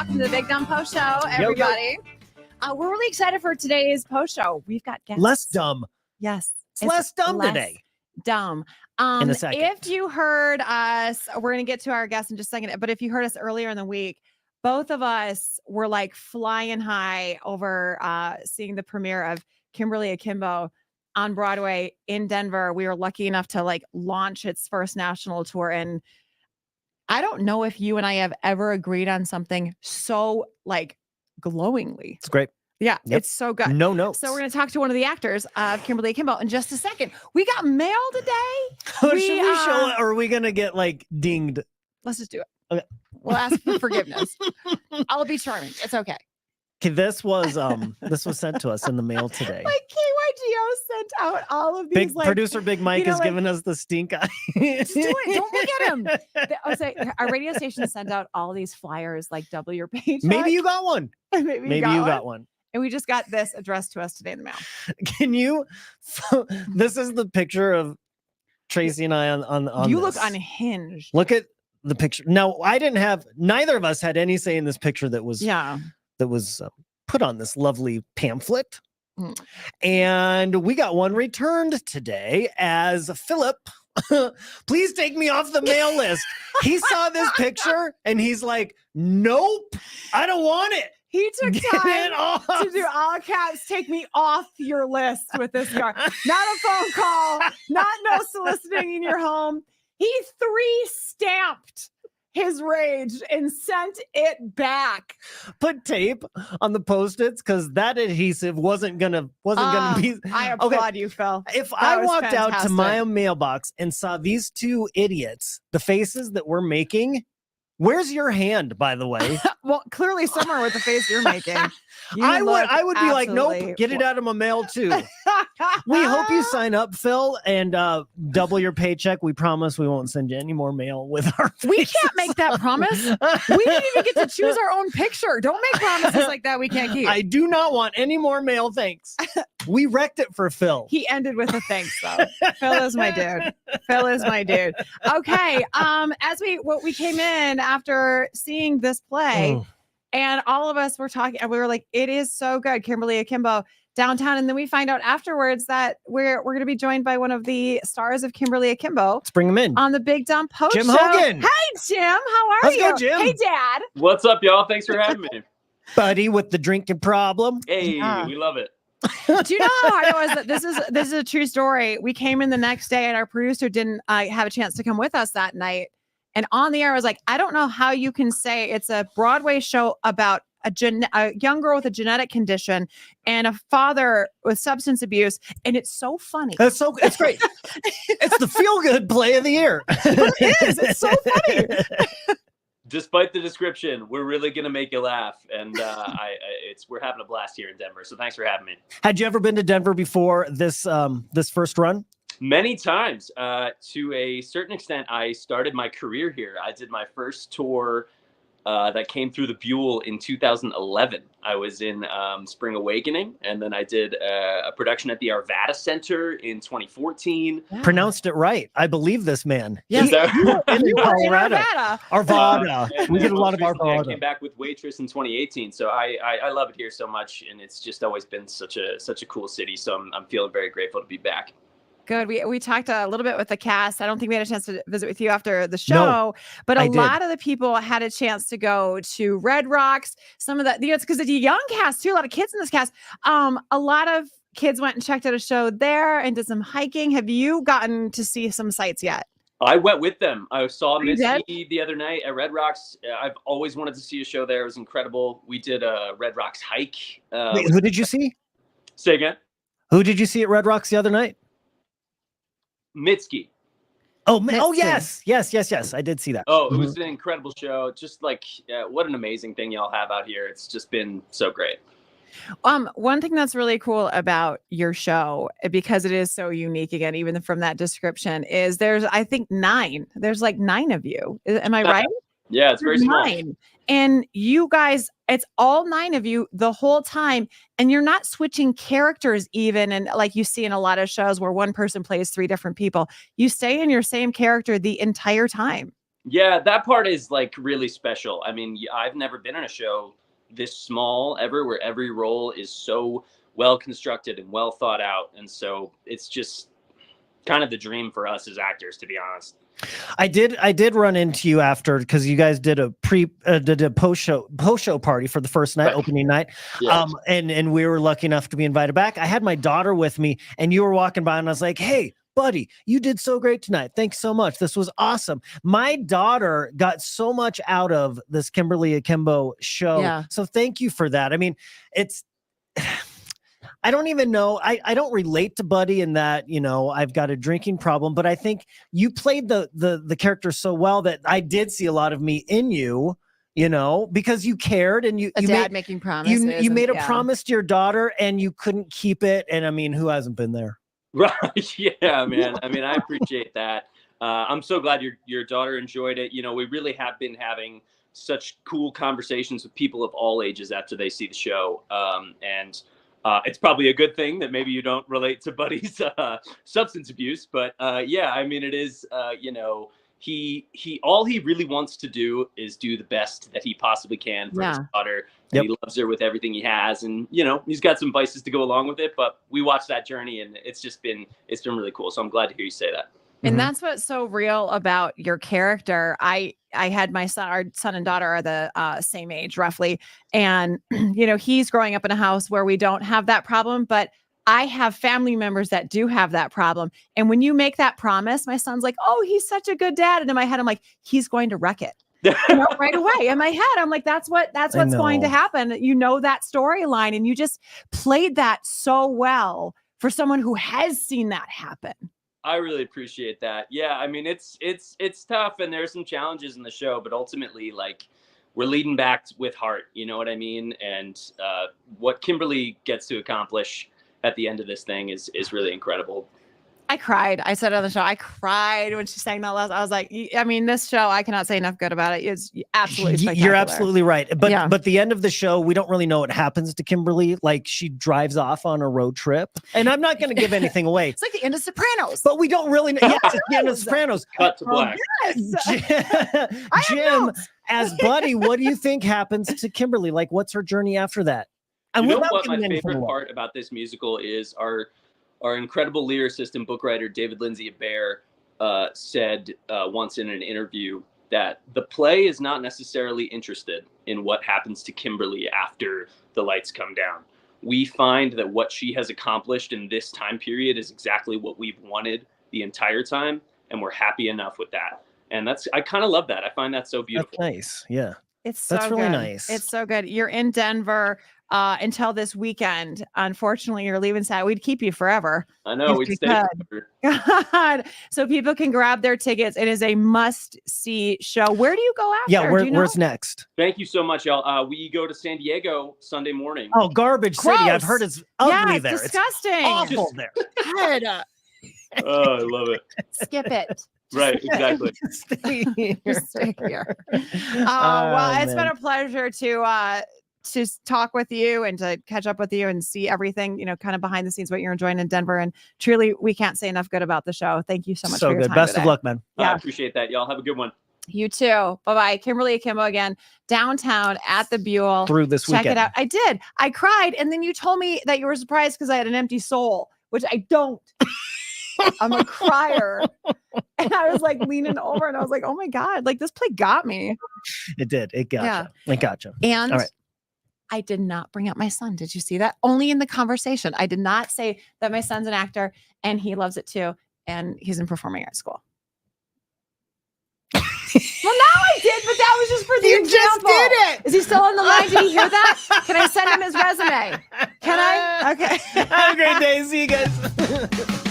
Welcome to the Big Dumb Post Show, everybody. We're really excited for today's post show. We've got guests. Less dumb. Yes. It's less dumb today. Dumb. In a second. If you heard us, we're going to get to our guests in just a second, but if you heard us earlier in the week, both of us were like flying high over seeing the premiere of Kimberly Akimbo on Broadway in Denver. We were lucky enough to like launch its first national tour. And I don't know if you and I have ever agreed on something so like glowingly. It's great. Yeah, It's so good. No notes. So we're going to talk to one of the actors of Kimberly Akimbo in just a second. We got mail today. Should we show it, or are we going to get like dinged? Let's just do it. Okay. We'll ask for forgiveness. I'll be charming. It's okay. Okay, this was sent to us in the mail today. Like KYGO sent out all of these. Big producer Big Mike is giving us the stink eye. Just do it. Don't look at him. I was like, our radio station sent out all these flyers, like double your paycheck. Maybe you got one. Maybe you got one. And we just got this addressed to us today in the mail. Can you? This is the picture of Tracy and I on You this. look unhinged. Look at the picture. Now, neither of us had any say in this picture that was put on this lovely pamphlet. And we got one returned today as Philip. Please take me off the mail list. He saw this picture and he's like, nope, I don't want it. He took time to do all caps, take me off your list with this card. Not a phone call, no soliciting in your home. He 3-stamped his rage and sent it back. Put tape on the Post-its because that adhesive wasn't gonna be. I applaud you, Phil. If I walked out to my mailbox and saw these two idiots, the faces that we're making. Where's your hand, by the way? Well, clearly somewhere with the face you're making. I would be like, nope, get it out of my mail too. We hope you sign up, Phil, and double your paycheck. We promise we won't send you any more mail with our faces. We can't make that promise. We didn't even get to choose our own picture. Don't make promises like that we can't keep. I do not want any more mail, thanks. We wrecked it for Phil. He ended with a thanks, though. Phil is my dude. Phil is my dude. Okay. As we came in after seeing this play, and all of us were talking, and we were like, "It is so good, Kimberly Akimbo downtown." And then we find out afterwards that we're going to be joined by one of the stars of Kimberly Akimbo. Let's bring him in on the Big Dumb Post Jim Show. Hogan. Hey, Jim. How are Let's you? go, Jim. Hey, Dad. What's up, y'all? Thanks for having me. Buddy with the drinking problem. Hey, we love it. Do you know how hard it was that this is a true story? We came in the next day and our producer didn't have a chance to come with us that night. And on the air, I was like, I don't know how you can say it's a Broadway show about a young girl with a genetic condition and a father with substance abuse. And it's so funny. It's great. It's the feel-good play of the year. It is. It's so funny. Despite the description, we're really gonna make you laugh, and we're having a blast here in Denver. So thanks for having me. Had you ever been to Denver before this first run? Many times. To a certain extent, I started my career here. I did my first tour that came through the Buell in 2011. I was in Spring Awakening, and then I did a production at the Arvada Center in 2014. Yeah. Pronounced it right. I believe this man. Yes, in Colorado. Arvada. We get a lot of Arvada. I came back with Waitress in 2018, so I love it here so much, and it's just always been such a cool city. So I'm feeling very grateful to be back. Good. We talked a little bit with the cast. I don't think we had a chance to visit with you after the show, but a lot of the people had a chance to go to Red Rocks. Some of the, it's because it's a young cast too, a lot of kids in this cast. A lot of kids went and checked out a show there and did some hiking. Have you gotten to see some sights yet? I went with them. I saw Missy the other night at Red Rocks. I've always wanted to see a show there. It was incredible. We did a Red Rocks hike. Wait, who did you see? Say again? Who did you see at Red Rocks the other night? Mitski. Oh, yes. I did see that. Oh, it was an incredible show. Just like, what an amazing thing y'all have out here. It's just been so great. One thing that's really cool about your show, because it is so unique, again, even from that description, is there's like 9 of you. Am I right? Yeah, it's very small. 9. And you guys, it's all 9 of you the whole time. And you're not switching characters even. And like you see in a lot of shows where one person plays 3 different people, you stay in your same character the entire time. Yeah, that part is like really special. I mean, I've never been in a show this small ever where every role is so well constructed and well thought out. And so it's just kind of the dream for us as actors, to be honest. I did run into you after, because you guys did a post show party for the first night, right. Opening night. Yeah. And we were lucky enough to be invited back. I had my daughter with me, and you were walking by, and I was like, "Hey, buddy, you did so great tonight. Thanks so much. This was awesome." My daughter got so much out of this Kimberly Akimbo show. Yeah. So thank you for that. I mean, it's I don't even know. I don't relate to Buddy in that, you know, I've got a drinking problem, but I think you played the character so well that I did see a lot of me in you, you know, because you cared, and you dad making promises. You made a promise to your daughter and you couldn't keep it. And I mean, who hasn't been there? Right. Yeah, man. I mean, I appreciate that. I'm so glad your daughter enjoyed it. You know, we really have been having such cool conversations with people of all ages after they see the show. And it's probably a good thing that maybe you don't relate to Buddy's substance abuse, but yeah, I mean, it is, you know, all he really wants to do is do the best that he possibly can for his daughter. Yep. He loves her with everything he has, and you know, he's got some vices to go along with it, but we watched that journey, and it's been really cool. So I'm glad to hear you say that. And that's what's so real about your character. I had my son, our son and daughter are the same age roughly. And, you know, he's growing up in a house where we don't have that problem, but I have family members that do have that problem. And when you make that promise, my son's like, "Oh, he's such a good dad." And in my head, I'm like, he's going to wreck it. You know, right away. In my head, I'm like, that's what's going to happen. You know, that storyline, and you just played that so well for someone who has seen that happen. I really appreciate that. Yeah, I mean, it's tough, and there's some challenges in the show, but ultimately, like, we're leading back with heart. You know what I mean? And what Kimberly gets to accomplish at the end of this thing is really incredible. I cried. I said on the show, I cried when she sang that last. I was like, I mean, this show, I cannot say enough good about it. It's absolutely spectacular. You're absolutely right. But the end of the show, we don't really know what happens to Kimberly. Like, she drives off on a road trip, and I'm not going to give anything away. It's like the end of Sopranos. But we don't really know. Yeah, it's the end of Sopranos. Cut to black. Yes. Jim, as Buddy, what do you think happens to Kimberly? Like, what's her journey after that? And you know what my favorite part about this musical is? Our incredible lyricist and book writer, David Lindsay Bear, said once in an interview that the play is not necessarily interested in what happens to Kimberly after the lights come down. We find that what she has accomplished in this time period is exactly what we've wanted the entire time, and we're happy enough with that. And I kind of love that. I find that so beautiful. That's nice. Yeah. That's really good. Nice. It's so good. You're in Denver until this weekend. Unfortunately, you're leaving Saturday. We'd keep you forever. I know. We'd stay forever. God. So people can grab their tickets. It is a must-see show. Where do you go after? Yeah, where's next? Thank you so much, y'all. We go to San Diego Sunday morning. Oh, Garbage City. I've heard it's ugly there. It's disgusting. It's awful there. Oh, I love it. Skip it. Right, exactly. Stay here. Well, it's been a pleasure to talk with you and to catch up with you and see everything, you know, kind of behind the scenes, what you're enjoying in Denver. And truly, we can't say enough good about the show. Thank you so much for your time. Best of luck, man. Yeah. I appreciate that. Y'all have a good one. You too. Bye-bye. Kimberly Akimbo again, downtown at the Buell. Through this weekend. Check it out. I did. I cried. And then you told me that you were surprised because I had an empty soul, which I don't. I'm a crier. And I was like leaning over and I was like, oh my God, like this play got me. It did. It got you. It got you. And I did not bring up my son. Did you see that? Only in the conversation. I did not say that my son's an actor and he loves it too. And he's in performing arts school. Well, now I did, but that was just for the example. Just did it. Is he still on the line? Did he hear that? Can I send him his resume? Can I? Okay. Have a great day. See you guys.